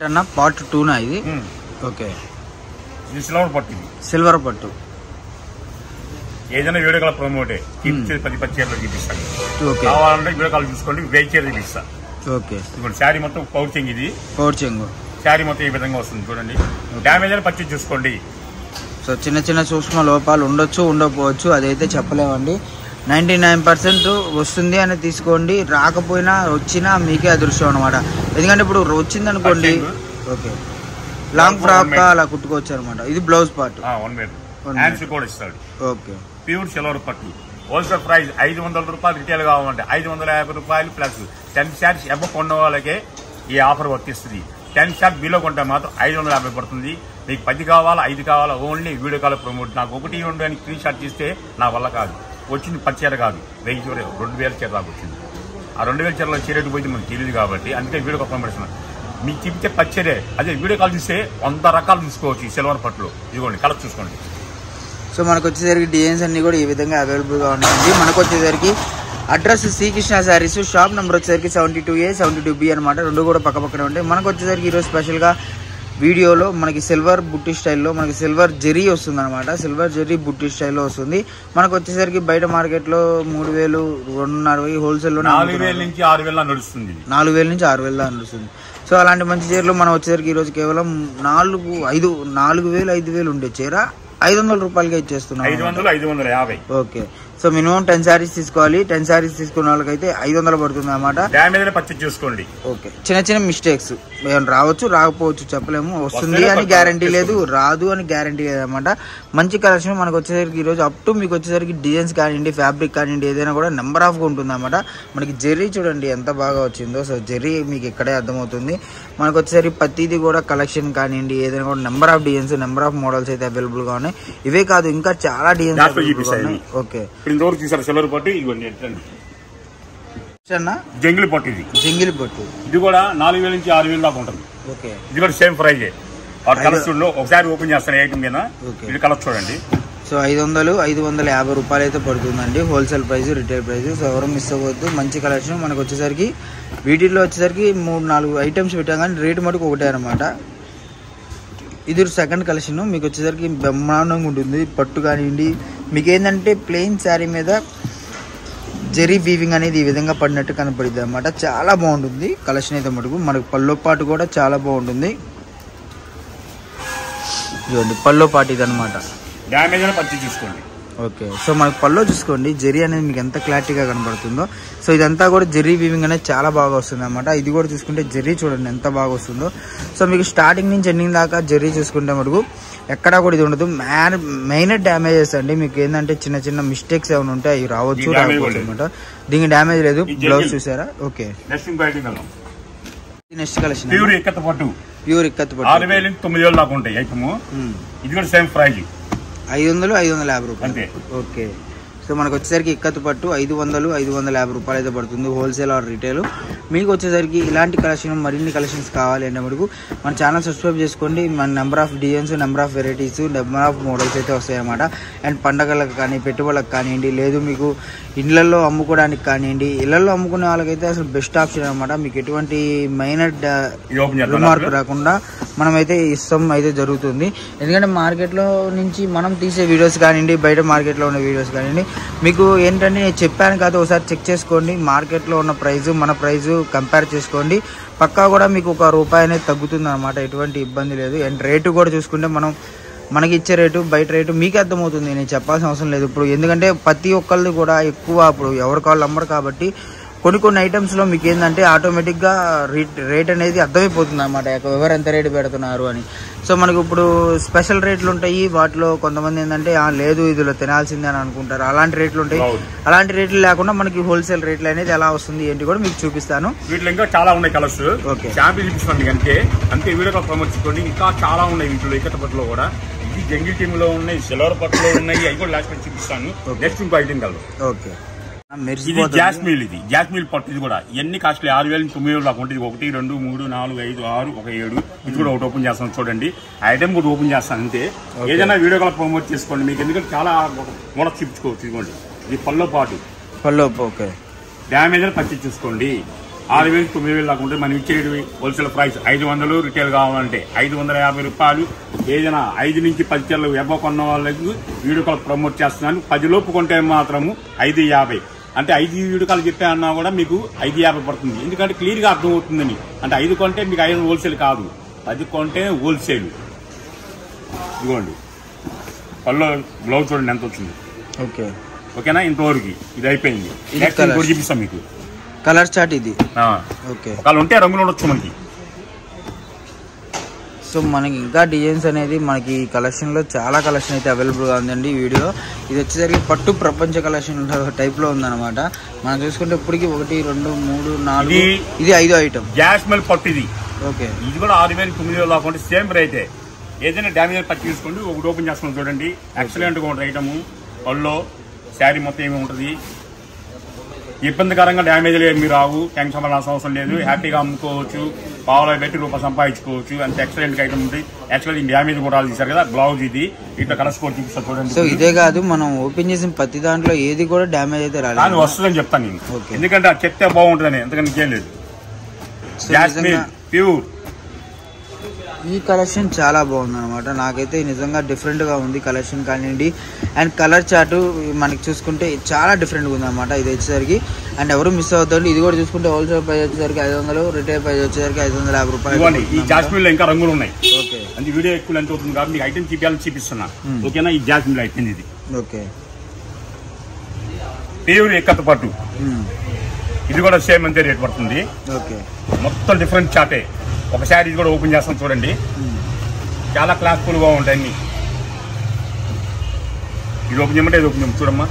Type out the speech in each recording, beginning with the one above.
Part 2 నా ఇది. Okay, ఇది సిల్వర్ పట్టు. సిల్వర్ పట్టు ఏదైనా వీడియో కాల్ ప్రమోటే 10 చీరలు చూపిస్తాను. కావాలంటే వీడియో కాల్ చూసుకోండి, 1000 చీరలు చూపిస్తా. ఓకే, ఇప్పుడు శారీ మొత్తం పౌర్ చెంగు. ఇది పౌర్ చెంగు శారీ మొత్తం ఈ విధంగా వస్తుంది చూడండి. డ్యామేజ్ అని పర్చేజ్ చూసుకోండి. సో చిన్న చిన్న సూక్ష్మ లోపాలు ఉండొచ్చు, ఉండకపోవచ్చు, అదైతే చెప్పలేమండి. 99% వస్తుంది అని తీసుకోండి, రాకపోయినా వచ్చినా మీకే అదృష్టం అనమాట. ఎందుకంటే ఇప్పుడు వచ్చింది అనుకోండి, ఓకే, లాంగ్ ఫ్రాక్ అలా కుట్టుకోవచ్చు అనమాట. ఇది blouse part. Okay, pure silver పట్టు. హోల్సేల్ ప్రైస్ 500 రూపాయలు, రిటైల్ కావాలంటే 550 రూపాయలు ప్లస్ 10 షార్ట్స్ ఎబ్బ కొన్న వాళ్ళకే ఈ ఆఫర్ వర్తిస్తుంది. 10 షార్ట్ బిలో కొంటే మాత్రం 550 పడుతుంది. మీకు 10 కావాలా 5 కావాలా, ఓన్లీ వీడియో కాల్ ప్రమోట్. నాకు 1 2 అని స్క్రీన్ షాట్ తీస్తే నా వల్ల కాదు. వచ్చింది 10 చీర కాదు, 1000 చీర, 2000 చీర దాకా వచ్చింది. ఆ 2000 చీరలో చీరేటు పోయింది మనకు తెలియదు కాబట్టి అందుకే వీడియో కాల్ ప్రమోషన్. మీకు చెప్తే 10 చీరే, అదే వీడియో కాల్ చూస్తే 100 రకాలు తీసుకోవచ్చు. సిల్వర్ పట్టులో ఇదిగోండి, కలర్ చూసుకోండి. సో మనకు వచ్చేసరికి డిజైన్స్ అన్ని కూడా ఈ విధంగా అవైలబుల్గా ఉన్నాయండి. మనకు వచ్చేసరికి address Srikrishna Sarees, shop number వచ్చేసరికి 72A 72B అనమాట. రెండు కూడా పక్క పక్కనే ఉంటాయి. మనకు వచ్చేసరికి ఈరోజు స్పెషల్గా వీడియోలో మనకి సిల్వర్ బుట్టి స్టైల్లో మనకి సిల్వర్ జెరీ వస్తుంది అనమాట. సిల్వర్ జెరీ బుట్టి స్టైల్లో వస్తుంది. మనకు వచ్చేసరికి బయట మార్కెట్లో 3000 2.5 హోల్సేల్లో 4000 నుంచి 6000 నడుస్తుంది. 4000 నుంచి 6000 నడుస్తుంది. సో అలాంటి మంచి చీరలు మనం వచ్చేసరికి ఈరోజు కేవలం 4000 ఉండే చీర 500 రూపాయలకే ఇచ్చేస్తున్నాం. 550. ఓకే, సో మినిమం 10 శారీస్ తీసుకోవాలి. 10 శారీస్ తీసుకున్న వాళ్ళకైతే 500 పడుతుంది అన్నమాట. డ్యామేజ్ పర్చేజ్ చేసుకోండి. ఓకే, చిన్న చిన్న మిస్టేక్స్ రావచ్చు, రాకపోవచ్చు, చెప్పలేము. వస్తుంది అని గ్యారంటీ లేదు, రాదు అని గ్యారంటీ లేదు అనమాట. మంచి కలెక్షన్ మనకు వచ్చేసరికి ఈరోజు అప్ టు మీకు వచ్చేసరికి డిజైన్స్ కానివ్వండి, ఫ్యాబ్రిక్ కానివ్వండి, ఏదైనా కూడా నెంబర్ ఆఫ్గా ఉంటుంది అనమాట. మనకి జెర్రీ చూడండి ఎంత బాగా వచ్చిందో. సో జెర్రీ మీకు ఇక్కడే అర్థమవుతుంది. మనకు వచ్చేసరికి ప్రతిదీ కూడా కలెక్షన్ కానివ్వండి, ఏదైనా కూడా number of designs, number of models అయితే అవైలబుల్ గా ఉన్నాయి. ఇవే కాదు, ఇంకా చాలా డిజైన్స్. ఓకే, సిల్వర్ పట్టు జంగిలి పట్టు. ఇది జంగిలి పట్టు. ఇది కూడా 4000 నుంచి 6000 దాకా ఉంటుంది. ఓకే, ఇది కూడా సేమ్ ప్రైజే. కలర్స్ ఒకసారి ఓపెన్ చేస్తాను ఐటమ్ మీద. ఇది కలర్ చూడండి. సో 550 రూపాయలు అయితే పడుతుందండి wholesale price, retail price. So ఎవరు మిస్ అవ్వద్దు. మంచి కలెక్షన్ మనకు వచ్చేసరికి వీటిల్లో వచ్చేసరికి 3-4 ఐటమ్స్ పెట్టాం కానీ రేటు మటుకు ఒకటే అనమాట. ఇది సెకండ్ కలెక్షన్. మీకు వచ్చేసరికి బ్రహ్మాండంగా ఉంటుంది. పట్టు కానివ్వండి, మీకు ఏంటంటే ప్లెయిన్ శారీ మీద జెరీ వీవింగ్ అనేది ఈ విధంగా పడినట్టు కనపడుతుంది అనమాట. చాలా బాగుంటుంది కలెక్షన్ అయితే మటుకు. మనకు పల్లో పాటు కూడా చాలా బాగుంటుంది. ఇదిగోండి పల్లో పాటు ఇది అనమాట. డ్యామేజ్ పర్చేజ్ చూసుకోండి. ఓకే, సో మనకు పల్లో చూసుకోండి, జెరీ అనేది మీకు ఎంత క్లారిటీగా కనబడుతుందో. సో ఇదంతా కూడా జెరీ వీవింగ్ అనేది చాలా బాగా వస్తుంది అనమాట. ఇది కూడా చూసుకుంటే జెరీ చూడండి ఎంత బాగా వస్తుందో. సో మీకు స్టార్టింగ్ నుంచి ఎండింగ్ దాకా జెరీ చూసుకుంటే మటుకు ఎక్కడా కూడా ఇది ఉండదు. మెయిన్ డ్యామేజెస్ అండి. మీకు ఏంటంటే చిన్న చిన్న మిస్టేక్స్ ఏమైనా ఉంటే అవి రావచ్చు, రాకపోవచ్చు అనమాట. దీనికి డ్యామేజ్ లేదు. బ్లౌజ్ చూసారా. Okay, next collection pure ikat పట్టు. 6000 నుంచి 9000 దాకా ఉంటాయి ఐటమ్. ఇది కూడా సేమ్ ప్రైజ్ 550 రూపాయలు. ఓకే, సో మనకు వచ్చేసరికి ఇక్కత్ పట్టు 550 రూపాయలు అయితే పడుతుంది హోల్సేల్ ఆర్ రిటైల్. మీకు వచ్చేసరికి ఇలాంటి కలెక్షన్ మరిన్ని కలెక్షన్స్ కావాలి అంటే మటుకు మన ఛానల్ సబ్స్క్రైబ్ చేసుకోండి. మన number of designs, number of varieties, number of models అయితే వస్తాయన్నమాట. అండ్ పండగలకు కానీ, పెట్టుబడులకు కానివ్వండి, లేదు మీకు ఇళ్లలో అమ్ముకోవడానికి కానివ్వండి, ఇళ్లలో అమ్ముకునే వాళ్ళకైతే అసలు బెస్ట్ ఆప్షన్ అనమాట. మీకు ఎటువంటి మైనర్ రిమార్క్ రాకుండా మనమైతే ఇష్టం అయితే జరుగుతుంది. ఎందుకంటే మార్కెట్లో నుంచి మనం తీసే వీడియోస్ కానివ్వండి, బయట మార్కెట్లో ఉన్న వీడియోస్ కానివ్వండి, మీకు ఏంటంటే నేను చెప్పాను కాదు, ఒకసారి చెక్ చేసుకోండి. మార్కెట్లో ఉన్న ప్రైజు మన ప్రైజు కంపేర్ చేసుకోండి. పక్కా కూడా మీకు ₹1 అనేది తగ్గుతుంది అనమాట. ఎటువంటి ఇబ్బంది లేదు. అండ్ రేటు కూడా చూసుకుంటే మనకి ఇచ్చే రేటు బయట రేటు మీకే అర్థమవుతుంది, నేను చెప్పాల్సిన అవసరం లేదు. ఇప్పుడు ఎందుకంటే ప్రతి ఒక్కరిది కూడా ఎక్కువ ఇప్పుడు ఎవరి కాళ్ళు అమ్మరు కాబట్టి కొన్ని ఐటమ్స్లో మీకు ఏంటంటే ఆటోమేటిక్గా రేట్ అనేది అర్థమైపోతుంది అనమాట, ఎవరు ఎంత రేటు పెడుతున్నారు అని. సో మనకు ఇప్పుడు స్పెషల్ రేట్లు ఉంటాయి. వాటిలో కొంతమంది ఏంటంటే లేదు ఇదిలో తినాల్సిందే అని అనుకుంటారు. అలాంటి రేట్లు ఉంటాయి. అలాంటి రేట్లు లేకుండా మనకి హోల్సేల్ రేట్లు అనేది ఎలా వస్తుంది ఏంటి కూడా మీకు చూపిస్తాను. వీటిలో ఇంకా చాలా ఉన్నాయి కలర్స్. శాంపిల్ చూపిస్తాను అంతే వీడియో ప్రమోట్ చేసుకోండి. ఇంకా చాలా ఉన్నాయి వీటిలో. ఇక్కత పట్టులో కూడా ఇది జంగిల్ టీమ్ లో ఉన్నాయి, సిల్వర్ పట్టులో ఉన్నాయి. అవి కూడా లాస్ట్ చూపిస్తాను. నెక్స్ట్ ఇంకో ఐటమ్ కలర్. ఓకే, ఇది జాస్మిల్. ఇది జాస్మిల్ పట్టు. ఇది కూడా ఎన్ని కాస్ట్లీ 6000 నుంచి 9000 దాకా ఉంటుంది. 1 2 3 4 5 6 1 7. ఇది కూడా ఒకటి ఓపెన్ చేస్తాను చూడండి. ఐటమ్ కూడా ఓపెన్ చేస్తాను అంతే. ఏదైనా వీడియో కాల్ ప్రమోట్ చేసుకోండి. మీకు ఎందుకంటే చాలా మోడల్ చూపించుకోవచ్చు. ఇదిగోండి ఇది పల్లో పాటు. పల్లో. ఓకే, డ్యామేజ్ పర్చేజ్ చూసుకోండి. 6,000 9,000 దాకా ఉంటుంది. మనం ఇచ్చేది హోల్సేల్ ప్రైస్ 500, రిటైల్ కావాలంటే 550 రూపాయలు. ఏదైనా 5 నుంచి 10 చీరలు ఎబ్బో కొన్న వాళ్ళకి వీడియో కాల్ ప్రమోట్ చేస్తున్నాను. 10 లోపు కొంటే మాత్రము 550. అంటే 5 వీడియో కాల్ చెప్పా అన్నా కూడా మీకు 550 పడుతుంది. ఎందుకంటే క్లియర్ గా అర్థం అవుతుందని. అంటే 5 కొంటే మీకు 5 హోల్సేల్ కాదు, 10 కొంటే హోల్సేల్. ఇదిగోండి పళ్ళు బ్లౌజ్ చూడండి ఎంత వచ్చింది. ఓకేనా, ఇంతవరకు ఇది అయిపోయింది. నెక్స్ట్ చూపిస్తాం మీకు కలర్ చార్ట్. ఇది ఒకళ్ళు ఉంటే రంగులు ఉండొచ్చు మనకి. సో మనకి ఇంకా డిజైన్స్ అనేది మనకి కలెక్షన్ లో చాలా కలెక్షన్ అయితే అవైలబుల్ గా ఉందండి. ఈ వీడియో ఇది వచ్చేసరికి పట్టు ప్రపంచ కలెక్షన్ టైప్ లో ఉందన్నమాట. మనం చూసుకుంటే ఇప్పటికి 1 2 3 4 ఇది 5వ ఐటమ్ జాస్మిన్ పట్టు. ఇది ఓకే, ఇది కూడా 6,000 9,000 లాగా సేమ్ రేట్. ఏదైనా డ్యామేజ్ పట్టు తీసుకోండి. ఒకటి ఓపెన్ చేసుకుని చూడండి. ఎక్సలెంట్ గా ఉంటుంది ఐటమ్. పళ్ళు శారీ మొత్తం ఏమి ఉంటుంది. ఇబ్బందికరంగా డ్యామేజ్ లేదు, మీరు రావు, టెన్షన్ పడాల్సిన అవసరం లేదు. హ్యాపీగా అమ్ముకోవచ్చు, పావులో పెట్టి రూపాయి సంపాదించుకోవచ్చు. అంత ఎక్సలెంట్ ఐటమ్ ఉంది. యాక్చువల్ ఈ డ్యామేజ్ కూడా తీశారు కదా బ్లౌజ్. ఇది ఇట్లా కలర్స్ కూడా చూపిస్తారు చూడండి. సో ఇదే కాదు, మనం ఓపెన్ చేసిన ప్రతి దాంట్లో ఏది కూడా డ్యామేజ్ అయితే రాలేదు, వస్తుందని చెప్తాను నేను. ఎందుకంటే అది చెప్తే బాగుంటుందని, ఎందుకంటే ఇంకేం లేదు. Jasmine pure. ఈ కలెక్షన్ చాలా బాగుంది అనమాట. నాకైతే నిజంగా డిఫరెంట్ గా ఉంది కలెక్షన్ కానివ్వండి. అండ్ కలర్ చార్ట్ మనకి చూసుకుంటే చాలా డిఫరెంట్ గా ఉంది అనమాట. ఇది వచ్చేసరికి అండ్ ఎవరు మిస్ అవుతుంది. ఇది కూడా చూసుకుంటే హోల్సేల్ ప్రైస్ వచ్చేసరికి 500, రిటైల్ ప్రైస్ వచ్చేసరికి 550 రూపాయలు. ఈ జాస్మిన్ లో ఇంకా రంగులు ఉన్నాయి. ఓకే, అంటే వీడియో ఎక్కువ ఎంత అవుతుంది కాబట్టి మీకు ఐటమ్ చూపిస్తున్నా. ఓకేనా, ఈ జాస్మిన్ అయిపోయింది ఇది. ఓకే, ప్యూర్ ఎక్కత పట్టు. ఇది కూడా సేమ్ అంతే రేట్ పడుతుంది. ఓకే, మొత్తం డిఫరెంట్ చాటే. ఒకసారి ఇది కూడా ఓపెన్ చేస్తాం చూడండి. చాలా క్లాస్ఫుల్ గా ఉంటాయి అన్ని. ఇది ఓపెన్ చేయమంటే ఇది ఓపెన్ చేయమంటే చూడమ్మా.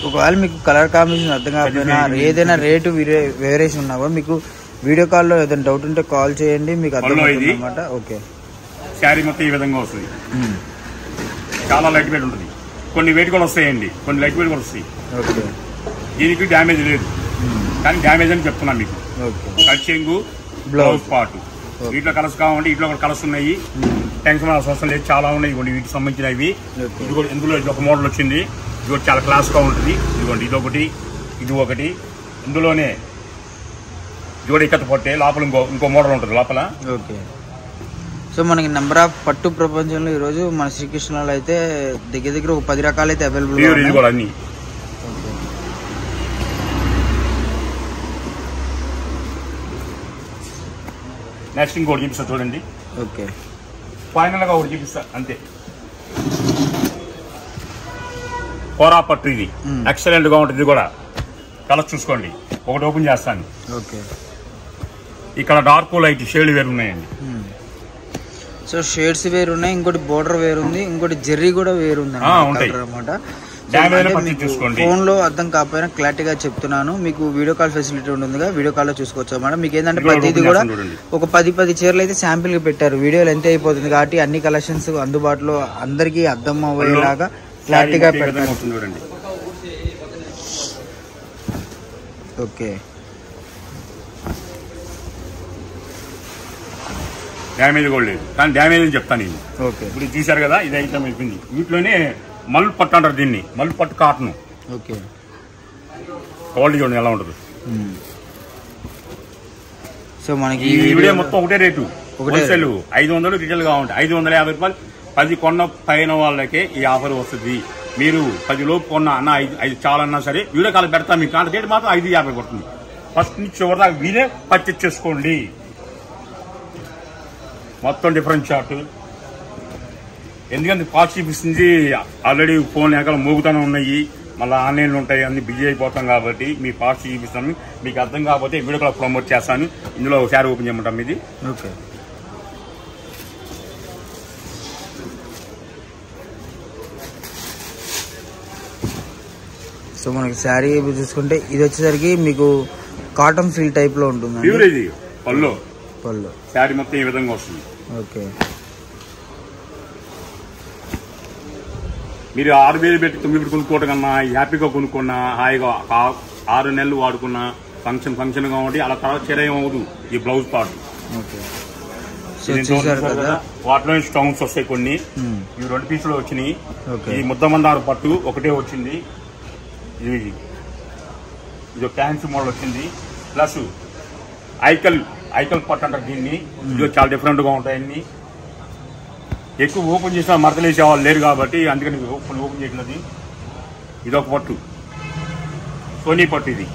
ఒకవేళ మీకు కలర్ కాంబినేషన్ అర్థం కాకపోయినా ఏదైనా రేటు వేరియేషన్ ఉన్నా కూడా మీకు వీడియో కాల్లో ఏదైనా డౌట్ ఉంటే కాల్ చేయండి, మీకు అర్థం అవుతుంది అన్నమాట. ఓకే, శారీ మొత్తం ఈ విధంగా వస్తుంది. చాలా లైట్ వెయిట్ ఉంటుంది. కొన్ని వెయిట్ కూడా వస్తాయండి, కొన్ని లైట్ వెయిట్ కూడా వస్తాయి. ఓకే, దీనికి డ్యామేజ్ లేదు, కానీ డ్యామేజ్ అని చెప్తున్నాను మీకు. Cutting blouse part. వీటిలో కలర్స్ కావాలంటే వీటిలో కూడా కలర్స్ ఉన్నాయి. టెన్షన్ అవసరం లేదు, చాలా ఉన్నాయి. ఇవ్వండి వీటికి సంబంధించినవి. ఇది కూడా ఇందులో ఒక మోడల్ వచ్చింది. ఇది కూడా చాలా క్లాస్ గా ఉంటుంది. ఇదిగోండి ఇది ఒకటి, ఇది ఒకటి. ఇందులోనే ఇది కూడా ఇక్కత పట్టే లోపల ఇంకో మోడల్ ఉంటుంది లోపల. ఓకే, సో మనకి నెంబర్ ఆఫ్ పట్టు ప్రపంచంలో ఈ రోజు మన శ్రీకృష్ణలో అయితే దగ్గర ఒక 10 రకాలు అయితే అవైలబుల్. ఇది కూడా అన్ని. నెక్స్ట్ ఇంకోటి చూపిస్తా చూడండి. ఓకే, ఫైనల్ గా ఒకటి చూపిస్తా అంతే. కోరా పట్టు. ఇది ఎక్సలెంట్ గా ఉంటుంది. ఇది కూడా కలర్ చూసుకోండి. ఒకటి ఓపెన్ చేస్తాను. ఓకే, ఇక్కడ డార్క్ లైట్ షేడ్ వేరు ఉన్నాయండి. సో షేడ్స్ వేరు ఉన్నాయి, ఇంకోటి బోర్డర్ వేరు ఉంది, ఇంకోటి జెర్రీ కూడా వేరు ఉంది అన్నమాట. ఫోన్ లో అర్థం కాకపోయినా క్లారిటీగా చెప్తున్నాను. మీకు వీడియో కాల్ ఫెసిలిటీ ఉంటుందిగా, వీడియో కాల్ లో చూసుకోవచ్చు అన్నమాట. మీకు ఏంటంటే ప్రతిదీ కూడా ఒక 10 చీరలు అయితే శాంపిల్ గా పెట్టారు. వీడియోలు ఎంత అయిపోతుంది కాబట్టి అన్ని కలెక్షన్స్ అందుబాటులో అందరికీ అర్థం అయ్యేలాగా క్లారిటీగా పెట్టారు. ఓకే, డ్యామేజ్ కూడా లేదు, కానీ డ్యామేజ్ అని చెప్తాను నేను. ఓకే, ఇప్పుడు చూసారు కదా, ఇది అయితే అయిపోయింది. వీటిలోనే మల్లు పట్టు అంటారు దీన్ని. మల్లు పట్టు కాటన్. ఓకే, క్వాలిటీ చూడండి ఎలా ఉంటుంది. సో మనకి ఈ వీడియో మొత్తం ఒకటే రేటు. హోల్సేల్ 500, రిటైల్ కావాలంటే 550 రూపాయలు. 10 కొన్న పైన వాళ్ళకే ఈ ఆఫర్ వస్తుంది. మీరు 10 లోపు కొన్న అన్న 5 చాలన్నా సరే వీడియో కాల్ పెడతా. మీకు కాంట రేట్ మాత్రం 550 పడుతుంది. ఫస్ట్ నుంచి చివరి దాకా వీరే పర్చేజ్ చేసుకోండి. మొత్తం డిఫరెంట్ చార్ట్. ఎందుకంటే కాస్ట్ చూపిస్తుంది ఆల్రెడీ. ఫోన్ వెనకాల మోగుతూనే ఉన్నాయి, మళ్ళీ ఆన్లైన్లో ఉంటాయి, అన్ని బిజీ అయిపోతాం కాబట్టి మీ కాస్ట్ చూపిస్తాను. మీకు అర్థం కాకపోతే వీడియో కాల్ ప్రమోట్ చేస్తాను. ఇందులో ఒకసారి ఓపెన్ చేయమంటాం ఇది. ఓకే, సో మనకి శారీ చూసుకుంటే ఇది వచ్చేసరికి మీకు కాటన్ ఫీల్ టైప్ లో ఉంటుంది. ప్యూర్ ఇది పళ్ళు. శారీ మొత్తం ఈ విధంగా వస్తుంది. ఓకే, మీరు 6,000 పెట్టి 9 కొనుక్కోవడం కన్నా హ్యాపీగా కొనుక్కున్నా, హాయిగా 6 నెలలు వాడుకున్నా ఫంక్షన్ కాబట్టి అలా తర్వాత చర్యం అవ్వదు ఈ బ్లౌజ్ పార్ట్. వాటిలో స్టోన్స్ వస్తాయి కొన్ని. ఇవి 2 పీసులు వచ్చినాయి. ఈ ముద్దమందారు పట్టు ఒకటే వచ్చింది. ఇది ఫ్యాన్సీ మోడల్ వచ్చింది. ప్లస్ ఐకల్ పట్టు అంటారు దీన్ని. ఇది చాలా డిఫరెంట్ గా ఉంటాయి. అన్ని ఎక్కువ ఓపెన్ చేసిన మడతలు వేసే వాళ్ళు లేరు కాబట్టి అందుకని ఓపెన్ చేసినది. ఇది ఒక పట్టు, సోనీ పట్టు. ఇది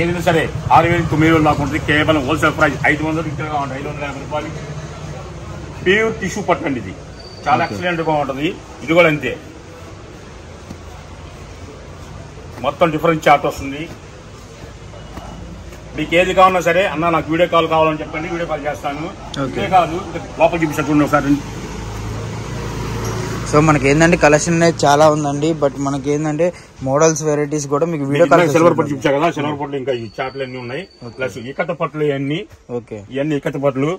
ఏదైనా సరే 6,000 9,000 దాకా ఉంటుంది. కేవలం హోల్సేల్ ప్రైస్ 500 గా ఉంటుంది. 550 రూపాయలు. ప్యూర్ టిష్యూ పట్టు అండి. ఇది చాలా ఎక్సలెంట్ గా ఉంటుంది. ఇది కూడా అంతే, మొత్తం డిఫరెంట్ చార్ట్ వస్తుంది. మీకు ఏది కావాలన్నా సరే అన్న నాకు వీడియో కాల్ కావాలని చెప్పండి, వీడియో కాల్ చేస్తాను. ఇదే కాదు లోపల చూపిస్తాను ఒకసారి. సో మనకి ఏంటంటే కలెక్షన్ అనేది చాలా ఉందండి. బట్ మనకి ఏంటంటే మోడల్స్ వెరైటీస్ కూడా మీకు వీడియో కాల్ సిల్వర్ పట్టు చూపించా కదా. సిల్వర్ పట్లు ఇంకా ఈ చాట్లు అన్ని ఉన్నాయి. ప్లస్ ఇకత పట్లు ఇవన్నీ. ఇవన్నీ ఇకత పట్లు,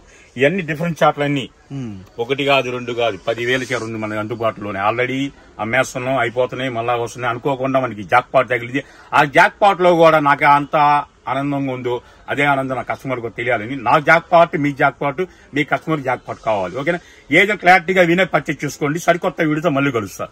ఇవన్నీ డిఫరెంట్ చాట్లు అన్ని. 1 కాదు 2 కాదు 10,000 చీర ఉంది మన అందుబాటులోనే. ఆల్రెడీ అమ్మేస్తున్నాం, అయిపోతున్నాయి, మళ్ళా వస్తున్నాయి. అనుకోకుండా మనకి జాక్ పాట్ తగిలింది. ఆ జాక్ పాట్ లో కూడా నాకు అంత ఆనందంగా ఉందో అదే ఆనందం నా కస్టమర్ కు తెలియాలని. నా జాక్ పాట్, మీ జాక్ పాట్, మీ కస్టమర్ జాక్ పాట్ కావాలి. ఓకేనా? ఏదో క్లారిటీగా వినే పర్చేజ్ చేసుకోండి. సరికొత్త వీడియోతో మళ్ళీ కలుస్తా.